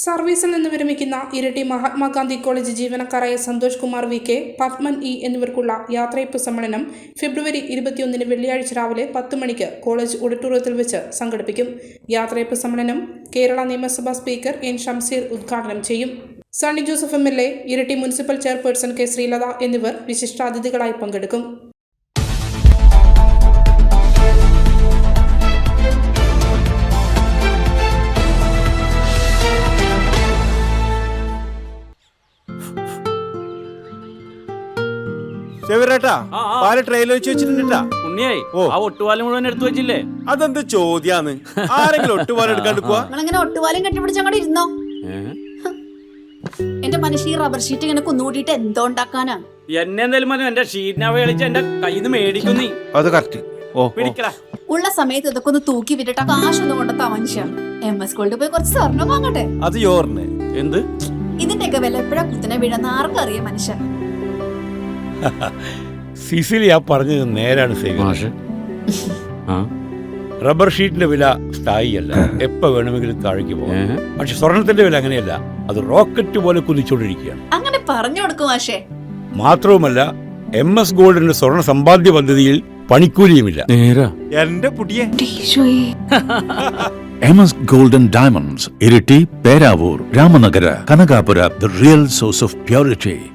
സർവീസിൽ നിന്ന് വിരമിക്കുന്ന ഇരിട്ടി മഹാത്മാഗാന്ധി കോളേജ് ജീവനക്കാരായ സന്തോഷ് കുമാർ VK, പത്മൻ E എന്നിവർക്കുള്ള യാത്രയപ്പ് സമ്മേളനം ഫെബ്രുവരി 21 വെള്ളിയാഴ്ച രാവിലെ 10 മണിക്ക് കോളേജ് ഓഡിറ്റോറിയത്തിൽ വെച്ച് സംഘടിപ്പിക്കും. യാത്രയപ്പ് സമ്മേളനം കേരള നിയമസഭാ സ്പീക്കർ N. ഷംസീർ ഉദ്ഘാടനം ചെയ്യും. Sunny Joseph MLA, Iritty municipal chairperson K. Sreelatha എന്നിവർ വിശിഷ്ടാതിഥികളായി പങ്കെടുക്കും. ട്രെയിനിൽ വെച്ച് വെച്ചിട്ടുണ്ടാ ഉണ്ണിയായി ആ ഒട്ടുപാലം മുഴുവൻ എടുത്തു വെച്ചില്ലേ? അതെന്ത് ചോദ്യാന്ന്? ആരെങ്കിലും ഒട്ടുപാലം എടുക്കാണ്ട് നിങ്ങളിങ്ങനെ ഒട്ടുപാലം കെട്ടിപ്പിടിച്ച് അങ്ങോട്ട് ഇരുന്നോ? എന്റെ മനുഷ്യ ഈ റബ്ബർ ഷീറ്റ് ഇങ്ങനെ കുന്നുകൂട്ടിട്ട് എന്തോ ഉണ്ടാക്കാനാ? എന്നെ എന്തായാലും മതി, എന്റെ ഷീറ്റിനെ കളിച്ച് എന്റെ കയ്യിൽ നിന്ന് മേടിക്കും നീ. അത് കറക്റ്റ്. ഉള്ള സമയത്ത് ഇതൊക്കെ ഒന്ന് തൂക്കി വിട്ടിട്ട് കാശൊന്നും കൊണ്ടെത്താ മനുഷ്യ. MS ഗോൾഡ് പോയി കുറച്ച് സ്വർണ്ണം വാങ്ങട്ടെ. അത് യോറിന് എന്ത് ഇതിന്റെയൊക്കെ വില എപ്പോഴാ കുത്തിനെ വീഴുന്ന ആർക്കും അറിയാം മനുഷ്യ. സിസിലി ആ പറഞ്ഞത് നേരാണ് സേവ. റബ്ബർ ഷീറ്റിന്റെ വില സ്ഥായിയല്ല, എപ്പോ വേണമെങ്കിലും താഴേക്ക് പോകാം. പക്ഷെ സ്വർണത്തിന്റെ വില അങ്ങനെയല്ല, അത് റോക്കറ്റ് പോലെ കുതിച്ചുകൊണ്ടിരിക്കുകയാണ്. അങ്ങനെ പറഞ്ഞു കൊടുക്കും പക്ഷേ. മാത്രവുമല്ല MS ഗോൾഡിന്റെ സ്വർണ്ണ സമ്പാദ്യ പദ്ധതിയിൽ പണിക്കൂലിയുമില്ല. എന്റെ പുടിയെ MS Gold and Diamonds, Iriti, Peravur, Ramanagara, Kanagapura, the real source of purity.